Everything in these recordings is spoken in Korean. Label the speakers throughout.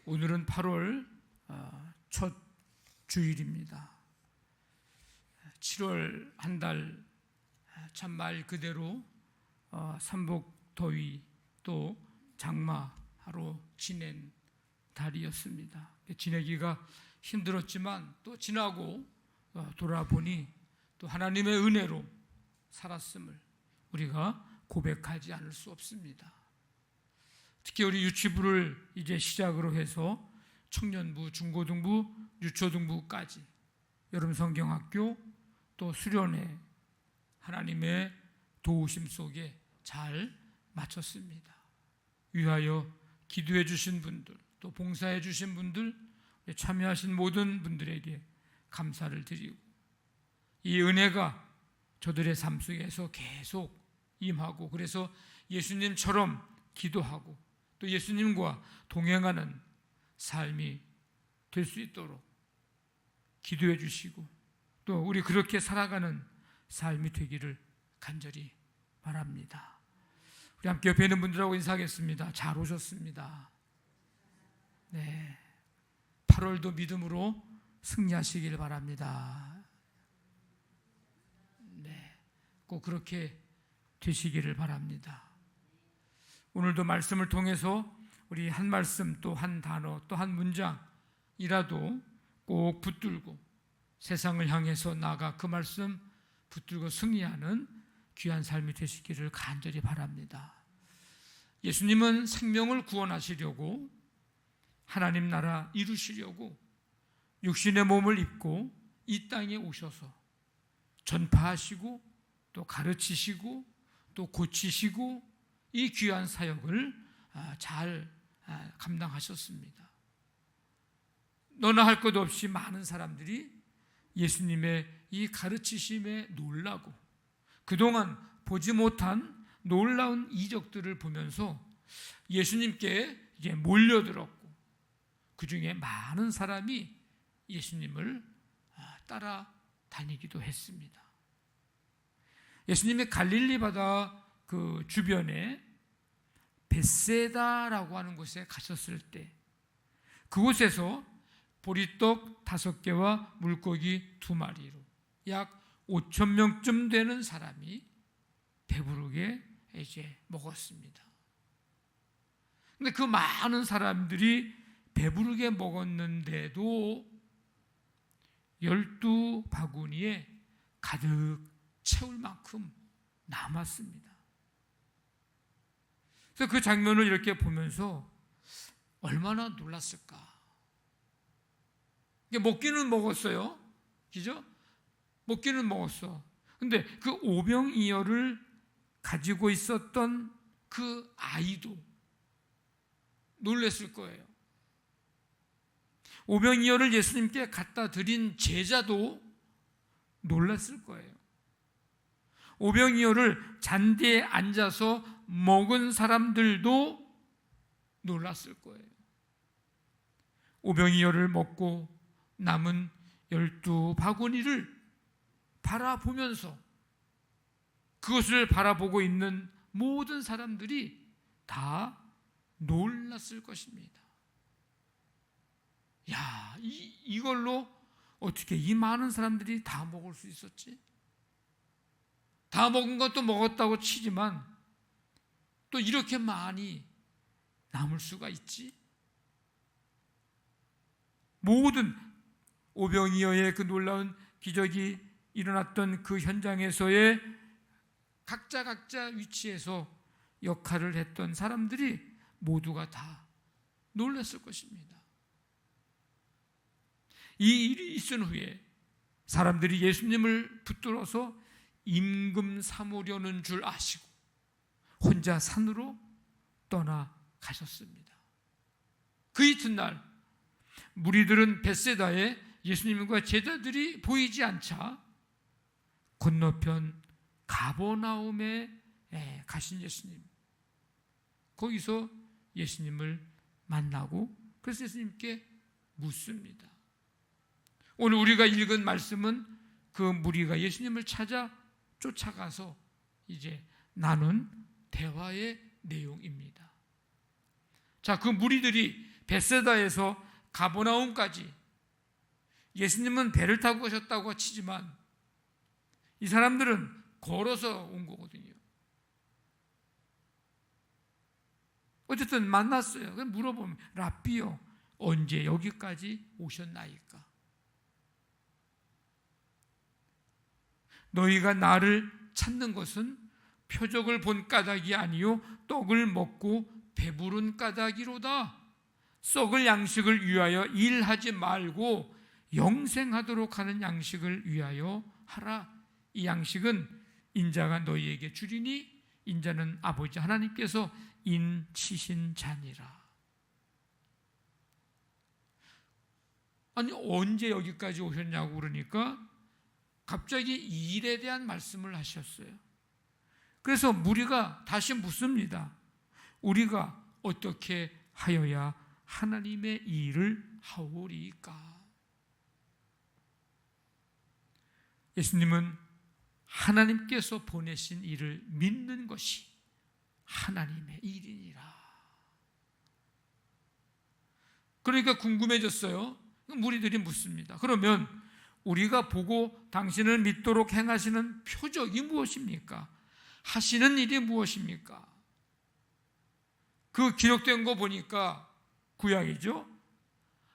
Speaker 1: 오늘은 8월 첫 주일입니다. 7월 한 달 참 말 그대로 삼복 더위 또 장마로 지낸 달이었습니다. 지내기가 힘들었지만 또 지나고 돌아보니 또 하나님의 은혜로 살았음을 우리가 고백하지 않을 수 없습니다. 특히 우리 유치부를 이제 시작으로 해서 청년부, 중고등부, 유초등부까지 여름 성경학교 또 수련회 하나님의 도우심 속에 잘 마쳤습니다. 위하여 기도해 주신 분들 또 봉사해 주신 분들 참여하신 모든 분들에게 감사를 드리고 이 은혜가 저들의 삶 속에서 계속 임하고 그래서 예수님처럼 기도하고 또 예수님과 동행하는 삶이 될 수 있도록 기도해 주시고 또 우리 그렇게 살아가는 삶이 되기를 간절히 바랍니다. 우리 함께 옆에 있는 분들하고 인사하겠습니다. 잘 오셨습니다. 네, 8월도 믿음으로 승리하시길 바랍니다. 네, 꼭 그렇게 되시기를 바랍니다. 오늘도 말씀을 통해서 우리 한 말씀 또 한 단어 또 한 문장이라도 꼭 붙들고 세상을 향해서 나아가 그 말씀 붙들고 승리하는 귀한 삶이 되시기를 간절히 바랍니다. 예수님은 생명을 구원하시려고 하나님 나라 이루시려고 육신의 몸을 입고 이 땅에 오셔서 전파하시고 또 가르치시고 또 고치시고 이 귀한 사역을 잘 감당하셨습니다. 너나 할 것 없이 많은 사람들이 예수님의 이 가르치심에 놀라고 그동안 보지 못한 놀라운 이적들을 보면서 예수님께 이제 몰려들었고 그 중에 많은 사람이 예수님을 따라다니기도 했습니다. 예수님의 갈릴리 바다 그 주변에 벳세다라고 하는 곳에 가셨을 때 그곳에서 보리떡 5개와 물고기 2마리로 약 5,000명쯤 되는 사람이 배부르게 이제 먹었습니다. 근데 그 많은 사람들이 배부르게 먹었는데도 12바구니에 가득 채울 만큼 남았습니다. 그래서 그 장면을 이렇게 보면서 얼마나 놀랐을까. 먹기는 먹었어요. 그죠? 먹기는 먹었어. 근데 그 오병이어를 가지고 있었던 그 아이도 놀랐을 거예요. 오병이어를 예수님께 갖다 드린 제자도 놀랐을 거예요. 오병이어를 잔디에 앉아서 먹은 사람들도 놀랐을 거예요. 오병이어를 먹고 남은 12바구니를 바라보면서 그것을 바라보고 있는 모든 사람들이 다 놀랐을 것입니다. 야, 이걸로 어떻게 이 많은 사람들이 다 먹을 수 있었지? 다 먹은 것도 먹었다고 치지만 또 이렇게 많이 남을 수가 있지? 모든 오병이어의 그 놀라운 기적이 일어났던 그 현장에서의 각자 위치에서 역할을 했던 사람들이 모두가 다 놀랐을 것입니다. 이 일이 있은 후에 사람들이 예수님을 붙들어서 임금 삼으려는 줄 아시고 혼자 산으로 떠나가셨습니다. 그 이튿날 무리들은 벳세다에 예수님과 제자들이 보이지 않자 건너편 가버나움에 가신 예수님, 거기서 예수님을 만나고 그래서 예수님께 묻습니다. 오늘 우리가 읽은 말씀은 그 무리가 예수님을 찾아 쫓아가서 이제 나눈 대화의 내용입니다. 자, 그 무리들이 벳세다에서 가버나움까지 예수님은 배를 타고 오셨다고 치지만 이 사람들은 걸어서 온 거거든요. 어쨌든 만났어요. 그럼 물어보면 랍비요, 언제 여기까지 오셨나이까? 너희가 나를 찾는 것은 표적을 본 까닭이 아니요 떡을 먹고 배부른 까닭이로다. 썩을 양식을 위하여 일하지 말고 영생하도록 하는 양식을 위하여 하라. 이 양식은 인자가 너희에게 주리니 인자는 아버지 하나님께서 인치신 자니라. 아니 언제 여기까지 오셨냐고 그러니까 갑자기 일에 대한 말씀을 하셨어요. 그래서 무리가 다시 묻습니다. 우리가 어떻게 하여야 하나님의 일을 하오리까? 예수님은 하나님께서 보내신 일을 믿는 것이 하나님의 일이니라. 그러니까 궁금해졌어요. 무리들이 묻습니다. 그러면 우리가 보고 당신을 믿도록 행하시는 표적이 무엇입니까? 하시는 일이 무엇입니까? 그 기록된 거 보니까 구약이죠.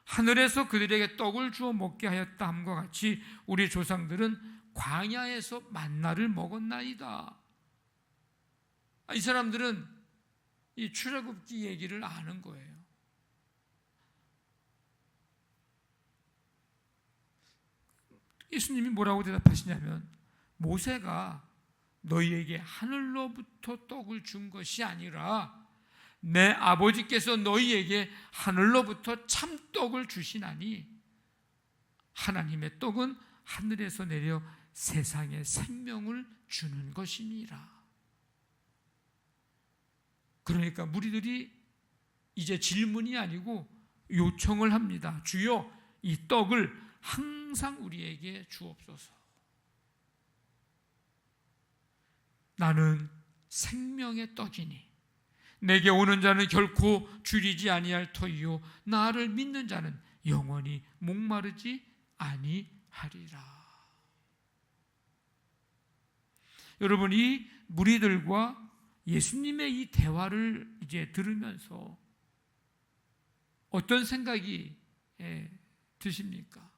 Speaker 1: 하늘에서 그들에게 떡을 주어 먹게 하였다 함과 같이 우리 조상들은 광야에서 만나를 먹었나이다. 이 사람들은 이 출애굽기 얘기를 아는 거예요. 예수님이 뭐라고 대답하시냐면 모세가 너희에게 하늘로부터 떡을 준 것이 아니라 내 아버지께서 너희에게 하늘로부터 참떡을 주시나니 하나님의 떡은 하늘에서 내려 세상에 생명을 주는 것이니라. 그러니까 무리들이 이제 질문이 아니고 요청을 합니다. 주여 이 떡을 항상 우리에게 주옵소서. 나는 생명의 떡이니 내게 오는 자는 결코 줄이지 아니할 터이요 나를 믿는 자는 영원히 목마르지 아니하리라. 여러분, 이 무리들과 예수님의 이 대화를 이제 들으면서 어떤 생각이 드십니까?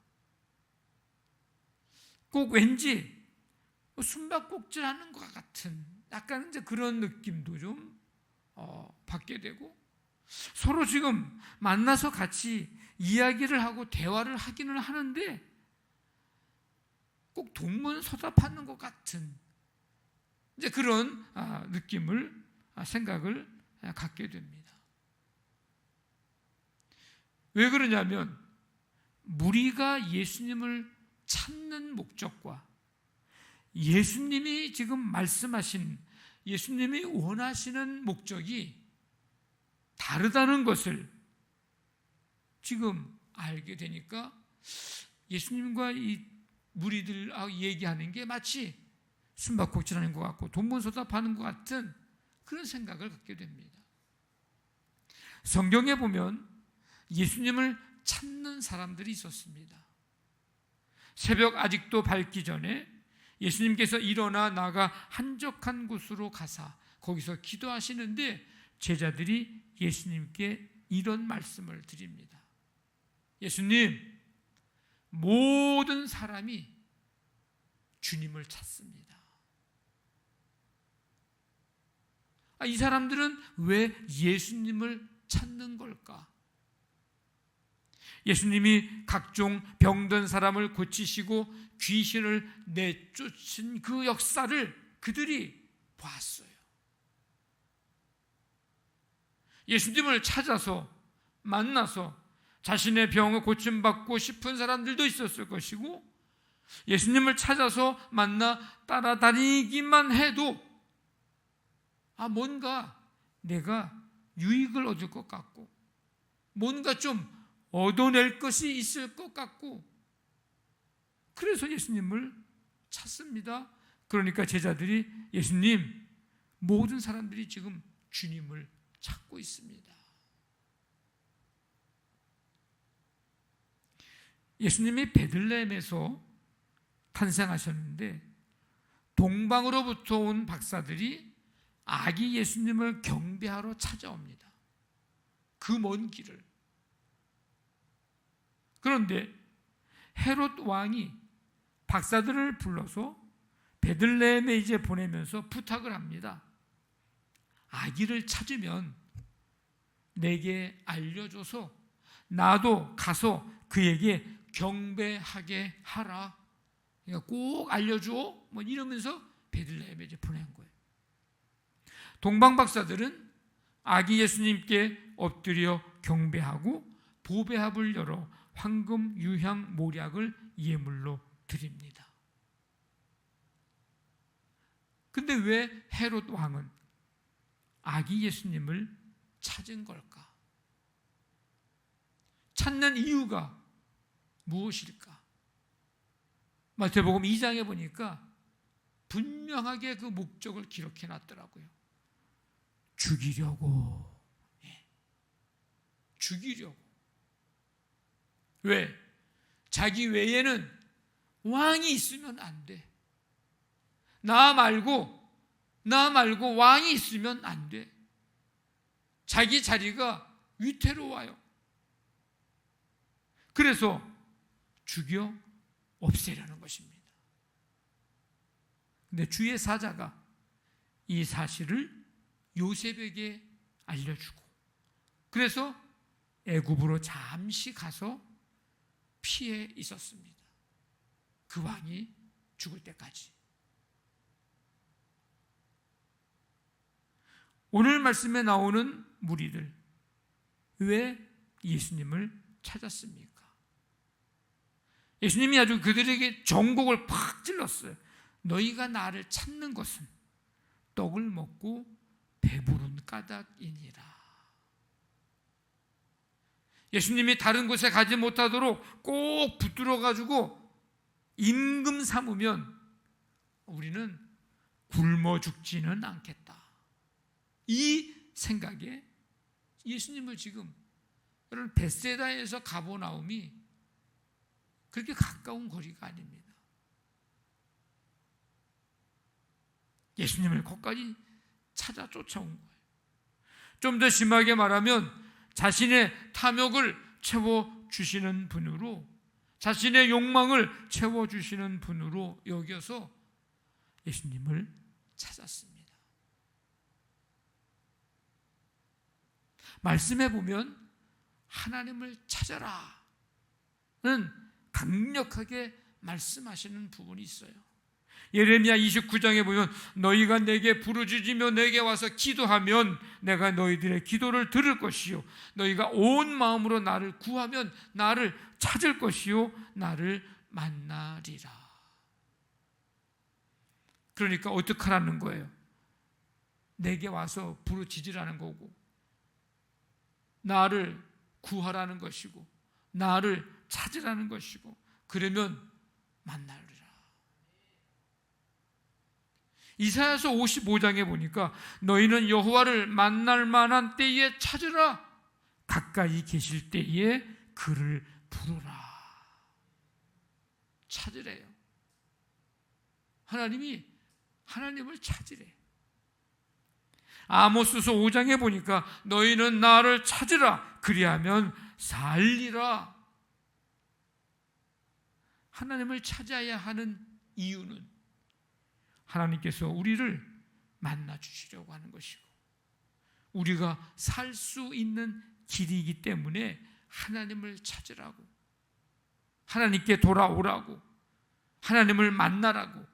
Speaker 1: 꼭 왠지 숨바꼭질하는 것 같은 약간 이제 그런 느낌도 좀 받게 되고, 서로 지금 만나서 같이 이야기를 하고 대화를 하기는 하는데 꼭 동문서답하는 것 같은 이제 그런 느낌을 생각을 갖게 됩니다. 왜 그러냐면 무리가 예수님을 찾는 목적과 예수님이 지금 말씀하신 예수님이 원하시는 목적이 다르다는 것을 지금 알게 되니까 예수님과 이 무리들하고 얘기하는 게 마치 숨바꼭질하는 것 같고 동문서답하는 것 같은 그런 생각을 갖게 됩니다. 성경에 보면 예수님을 찾는 사람들이 있었습니다. 새벽 아직도 밝기 전에 예수님께서 일어나 나가 한적한 곳으로 가사 거기서 기도하시는데 제자들이 예수님께 이런 말씀을 드립니다. 예수님, 모든 사람이 주님을 찾습니다. 이 사람들은 왜 예수님을 찾는 걸까? 예수님이 각종 병든 사람을 고치시고 귀신을 내쫓은 그 역사를 그들이 봤어요. 예수님을 찾아서 만나서 자신의 병을 고침받고 싶은 사람들도 있었을 것이고, 예수님을 찾아서 만나 따라다니기만 해도 뭔가 내가 유익을 얻을 것 같고 뭔가 좀 얻어낼 것이 있을 것 같고, 그래서 예수님을 찾습니다. 그러니까 제자들이 예수님, 모든 사람들이 지금 주님을 찾고 있습니다. 예수님이 베들레헴에서 탄생하셨는데 동방으로부터 온 박사들이 아기 예수님을 경배하러 찾아옵니다. 그 먼 길을. 그런데 헤롯 왕이 박사들을 불러서 베들레헴에 이제 보내면서 부탁을 합니다. 아기를 찾으면 내게 알려줘서 나도 가서 그에게 경배하게 하라. 그러니까 꼭 알려줘. 뭐 이러면서 베들레헴에 이제 보낸 거예요. 동방 박사들은 아기 예수님께 엎드려 경배하고 보배합을 열어 황금, 유향, 모략을 예물로 드립니다. 근데 왜 헤롯 왕은 아기 예수님을 찾은 걸까? 찾는 이유가 무엇일까? 마태복음 2장에 보니까 분명하게 그 목적을 기록해 놨더라고요. 죽이려고. 죽이려고. 왜? 자기 외에는 왕이 있으면 안 돼. 나 말고 왕이 있으면 안 돼. 자기 자리가 위태로워요. 그래서 죽여 없애려는 것입니다. 근데 주의 사자가 이 사실을 요셉에게 알려주고, 그래서 애굽으로 잠시 가서 피해 있었습니다. 그 왕이 죽을 때까지. 오늘 말씀에 나오는 무리들, 왜 예수님을 찾았습니까? 예수님이 아주 그들에게 정곡을 팍 찔렀어요. 너희가 나를 찾는 것은 떡을 먹고 배부른 까닭이니라. 예수님이 다른 곳에 가지 못하도록 꼭 붙들어가지고 임금 삼으면 우리는 굶어 죽지는 않겠다. 이 생각에 예수님을 지금, 여러분, 벳세다에서 가버나움이 그렇게 가까운 거리가 아닙니다. 예수님을 거기까지 찾아 쫓아온 거예요. 좀 더 심하게 말하면 자신의 탐욕을 채워주시는 분으로, 자신의 욕망을 채워주시는 분으로 여겨서 예수님을 찾았습니다. 말씀해 보면 하나님을 찾아라는 강력하게 말씀하시는 부분이 있어요. 예레미야 29장에 보면 너희가 내게 부르짖으며 내게 와서 기도하면 내가 너희들의 기도를 들을 것이요 너희가 온 마음으로 나를 구하면 나를 찾을 것이요 나를 만나리라. 그러니까 어떻게 하라는 거예요? 내게 와서 부르짖으라는 거고, 나를 구하라는 것이고, 나를 찾으라는 것이고, 그러면 만나리라. 이사야서 55장에 보니까 너희는 여호와를 만날 만한 때에 찾으라. 가까이 계실 때에 그를 부르라. 찾으래요. 하나님을 찾으래. 아모스서 5장에 보니까 너희는 나를 찾으라. 그리하면 살리라. 하나님을 찾아야 하는 이유는 하나님께서 우리를 만나 주시려고 하는 것이고, 우리가 살 수 있는 길이기 때문에 하나님을 찾으라고, 하나님께 돌아오라고, 하나님을 만나라고,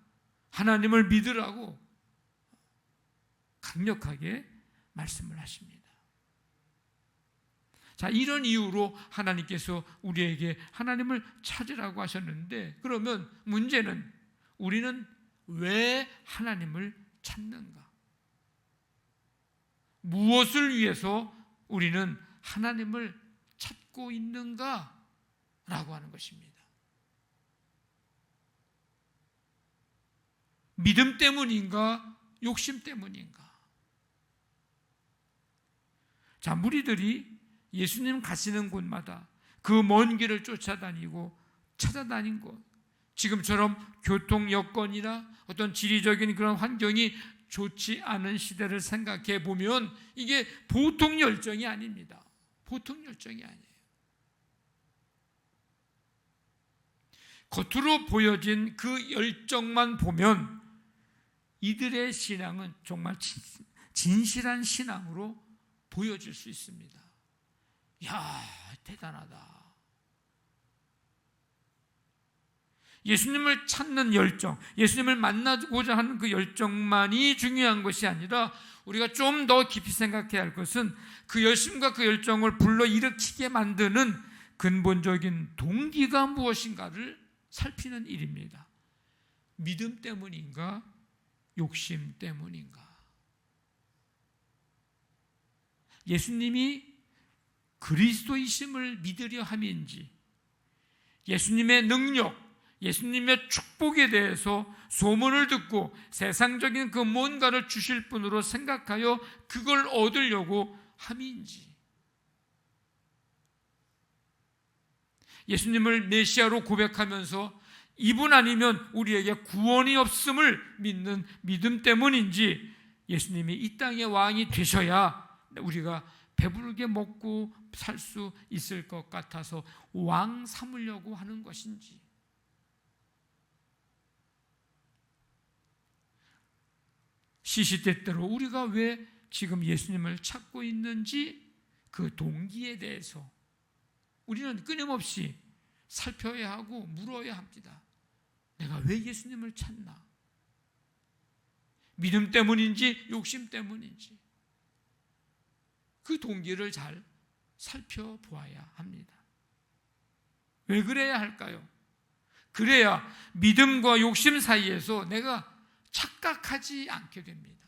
Speaker 1: 하나님을 믿으라고 강력하게 말씀을 하십니다. 자, 이런 이유로 하나님께서 우리에게 하나님을 찾으라고 하셨는데, 그러면 문제는 우리는 왜 하나님을 찾는가? 무엇을 위해서 우리는 하나님을 찾고 있는가? 라고 하는 것입니다. 믿음 때문인가? 욕심 때문인가? 자, 무리들이 예수님 가시는 곳마다 그 먼 길을 쫓아다니고 찾아다닌 것, 지금처럼 교통 여건이나 어떤 지리적인 그런 환경이 좋지 않은 시대를 생각해 보면 이게 보통 열정이 아닙니다. 보통 열정이 아니에요. 겉으로 보여진 그 열정만 보면 이들의 신앙은 정말 진실한 신앙으로 보여질 수 있습니다. 이야, 대단하다. 예수님을 찾는 열정, 예수님을 만나고자 하는 그 열정만이 중요한 것이 아니라 우리가 좀 더 깊이 생각해야 할 것은 그 열심과 그 열정을 불러일으키게 만드는 근본적인 동기가 무엇인가를 살피는 일입니다. 믿음 때문인가? 욕심 때문인가? 예수님이 그리스도이심을 믿으려 함인지, 예수님의 능력, 예수님의 축복에 대해서 소문을 듣고 세상적인 그 뭔가를 주실 분으로 생각하여 그걸 얻으려고 함인지, 예수님을 메시아로 고백하면서 이분 아니면 우리에게 구원이 없음을 믿는 믿음 때문인지, 예수님이 이 땅의 왕이 되셔야 우리가 배부르게 먹고 살 수 있을 것 같아서 왕 삼으려고 하는 것인지, 시시때때로 우리가 왜 지금 예수님을 찾고 있는지 그 동기에 대해서 우리는 끊임없이 살펴야 하고 물어야 합니다. 내가 왜 예수님을 찾나? 믿음 때문인지 욕심 때문인지 그 동기를 잘 살펴보아야 합니다. 왜 그래야 할까요? 그래야 믿음과 욕심 사이에서 내가 착각하지 않게 됩니다.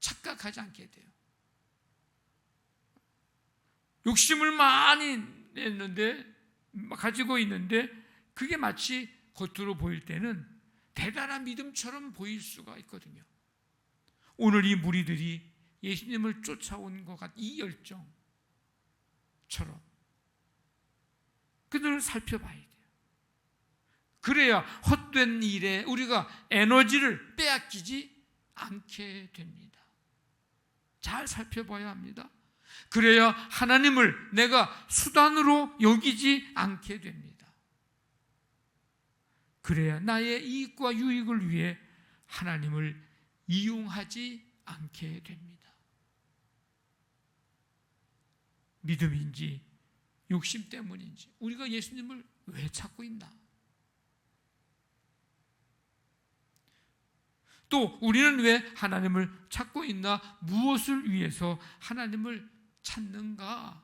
Speaker 1: 착각하지 않게 돼요. 욕심을 많이 가지고 있는데 그게 마치 겉으로 보일 때는 대단한 믿음처럼 보일 수가 있거든요. 오늘 이 무리들이 예수님을 쫓아온 것 같은 이 열정처럼 그들을 살펴봐야 돼요. 그래야 헛된 일에 우리가 에너지를 빼앗기지 않게 됩니다. 잘 살펴봐야 합니다. 그래야 하나님을 내가 수단으로 여기지 않게 됩니다. 그래야 나의 이익과 유익을 위해 하나님을 이용하지 않게 됩니다. 믿음인지 욕심 때문인지 우리가 예수님을 왜 찾고 있나? 또 우리는 왜 하나님을 찾고 있나? 무엇을 위해서 하나님을 찾는가?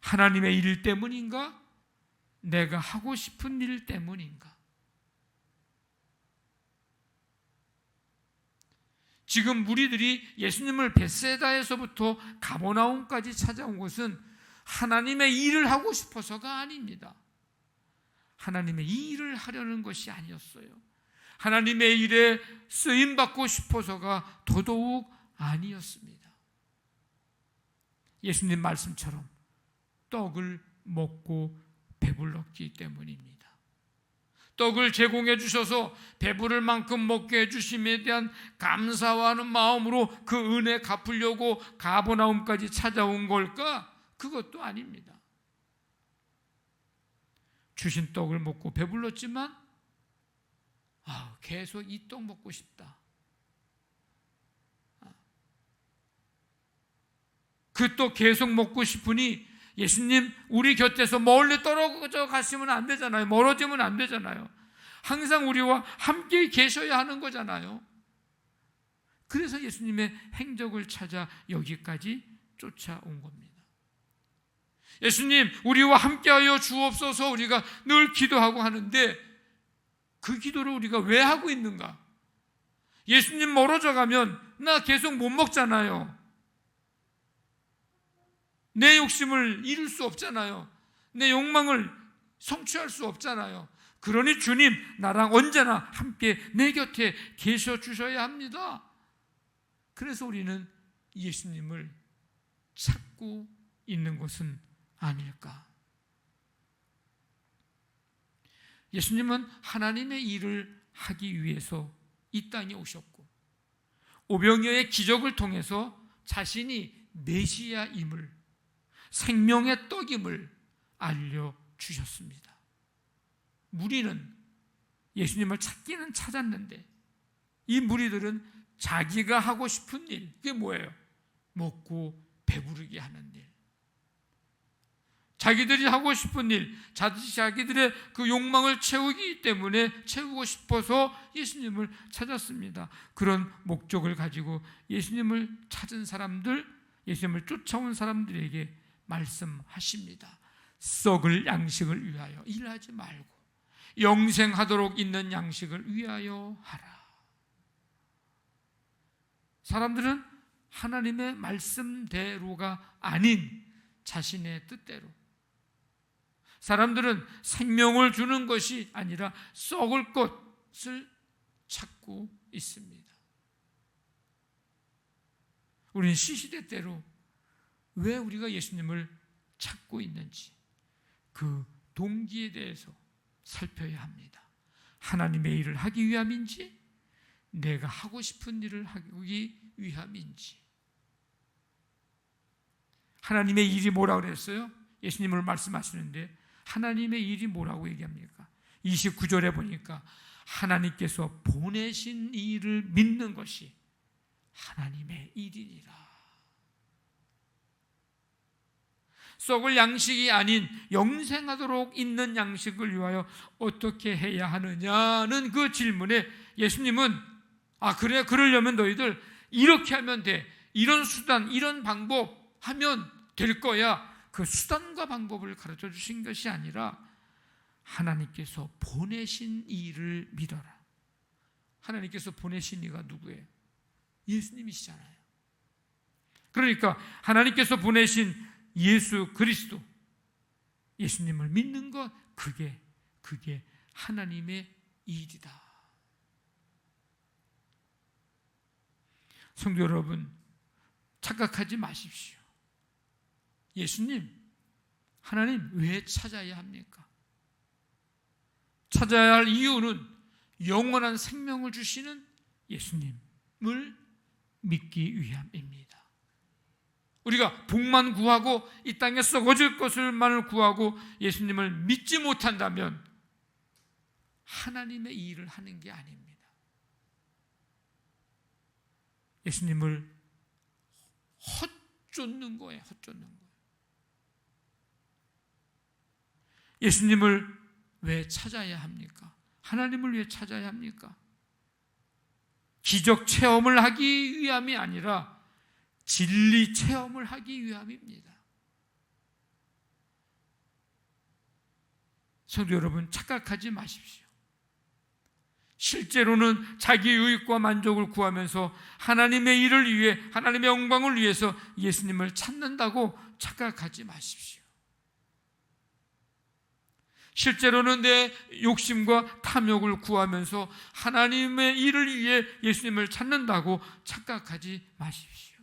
Speaker 1: 하나님의 일 때문인가? 내가 하고 싶은 일 때문인가? 지금 무리들이 예수님을 벳세다에서부터 가버나움까지 찾아온 것은 하나님의 일을 하고 싶어서가 아닙니다. 하나님의 일을 하려는 것이 아니었어요. 하나님의 일에 쓰임받고 싶어서가 더더욱 아니었습니다. 예수님 말씀처럼 떡을 먹고 배불렀기 때문입니다. 떡을 제공해 주셔서 배부를 만큼 먹게 해주심에 대한 감사하는 마음으로 그 은혜 갚으려고 가버나움까지 찾아온 걸까? 그것도 아닙니다. 주신 떡을 먹고 배불렀지만 계속 이 떡 먹고 싶다. 그 떡 계속 먹고 싶으니 예수님 우리 곁에서 멀리 떨어져 가시면 안 되잖아요. 멀어지면 안 되잖아요. 항상 우리와 함께 계셔야 하는 거잖아요. 그래서 예수님의 행적을 찾아 여기까지 쫓아온 겁니다. 예수님 우리와 함께하여 주옵소서 우리가 늘 기도하고 하는데 그 기도를 우리가 왜 하고 있는가? 예수님 멀어져 가면 나 계속 못 먹잖아요. 내 욕심을 이룰 수 없잖아요. 내 욕망을 성취할 수 없잖아요. 그러니 주님 나랑 언제나 함께 내 곁에 계셔 주셔야 합니다. 그래서 우리는 예수님을 찾고 있는 것은 아닐까? 예수님은 하나님의 일을 하기 위해서 이 땅에 오셨고 오병이어의 기적을 통해서 자신이 메시아임을, 생명의 떡임을 알려주셨습니다. 무리는 예수님을 찾기는 찾았는데 이 무리들은 자기가 하고 싶은 일, 그게 뭐예요? 먹고 배부르게 하는 일. 자기들이 하고 싶은 일, 자기들의 그 욕망을 채우기 때문에 채우고 싶어서 예수님을 찾았습니다. 그런 목적을 가지고 예수님을 찾은 사람들, 예수님을 쫓아온 사람들에게 말씀하십니다. 썩을 양식을 위하여 일하지 말고 영생하도록 있는 양식을 위하여 하라. 사람들은 하나님의 말씀대로가 아닌 자신의 뜻대로, 사람들은 생명을 주는 것이 아니라 썩을 것을 찾고 있습니다. 우리는 시시때때로 왜 우리가 예수님을 찾고 있는지 그 동기에 대해서 살펴야 합니다. 하나님의 일을 하기 위함인지 내가 하고 싶은 일을 하기 위함인지. 하나님의 일이 뭐라고 그랬어요? 예수님을 말씀하시는데 하나님의 일이 뭐라고 얘기합니까? 29절에 보니까 하나님께서 보내신 일을 믿는 것이 하나님의 일이니라. 썩을 양식이 아닌 영생하도록 있는 양식을 위하여 어떻게 해야 하느냐는 그 질문에 예수님은 그래, 그러려면 너희들 이렇게 하면 돼, 이런 수단, 이런 방법 하면 될 거야. 그 수단과 방법을 가르쳐 주신 것이 아니라 하나님께서 보내신 이를 믿어라. 하나님께서 보내신 이가 누구예요? 예수님이시잖아요. 그러니까 하나님께서 보내신 예수 그리스도, 예수님을 믿는 것, 그게 하나님의 일이다. 성도 여러분, 착각하지 마십시오. 예수님, 하나님 왜 찾아야 합니까? 찾아야 할 이유는 영원한 생명을 주시는 예수님을 믿기 위함입니다. 우리가 복만 구하고 이 땅에 썩어질 것을만을 구하고 예수님을 믿지 못한다면 하나님의 일을 하는 게 아닙니다. 예수님을 헛쫓는 거예요. 헛쫓는 거예요. 예수님을 왜 찾아야 합니까? 하나님을 왜 찾아야 합니까? 기적 체험을 하기 위함이 아니라 진리 체험을 하기 위함입니다. 성도 여러분, 착각하지 마십시오. 실제로는 자기 유익과 만족을 구하면서 하나님의 일을 위해, 하나님의 영광을 위해서 예수님을 찾는다고 착각하지 마십시오. 실제로는 내 욕심과 탐욕을 구하면서 하나님의 일을 위해 예수님을 찾는다고 착각하지 마십시오.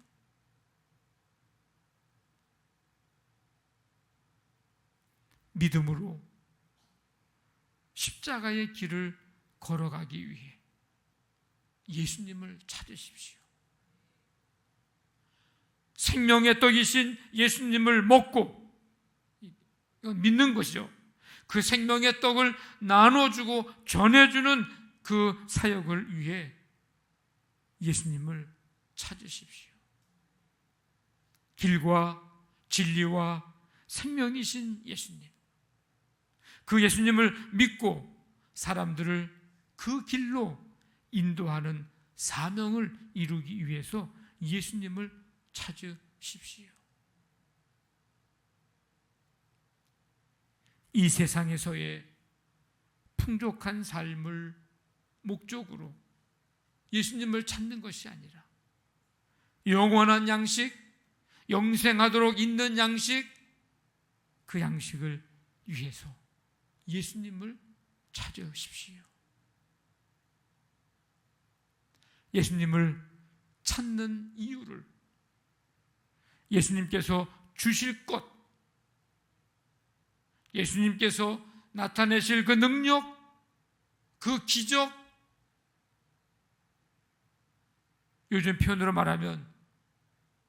Speaker 1: 믿음으로 십자가의 길을 걸어가기 위해 예수님을 찾으십시오. 생명의 떡이신 예수님을 먹고, 이건 믿는 것이죠. 그 생명의 떡을 나눠주고 전해주는 그 사역을 위해 예수님을 찾으십시오. 길과 진리와 생명이신 예수님, 그 예수님을 믿고 사람들을 그 길로 인도하는 사명을 이루기 위해서 예수님을 찾으십시오. 이 세상에서의 풍족한 삶을 목적으로 예수님을 찾는 것이 아니라 영원한 양식, 영생하도록 있는 양식, 그 양식을 위해서 예수님을 찾으십시오. 예수님을 찾는 이유를 예수님께서 주실 것, 예수님께서 나타내실 그 능력, 그 기적, 요즘 표현으로 말하면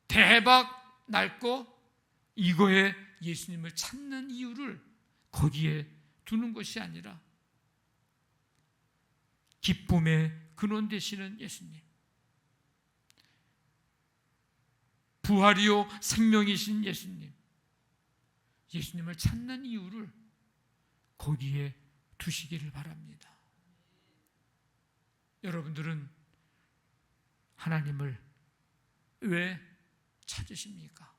Speaker 1: 대박 날 거, 이거에 예수님을 찾는 이유를 거기에 두는 것이 아니라 기쁨의 근원 되시는 예수님, 부활이요 생명이신 예수님, 예수님을 찾는 이유를 거기에 두시기를 바랍니다. 여러분들은 하나님을 왜 찾으십니까?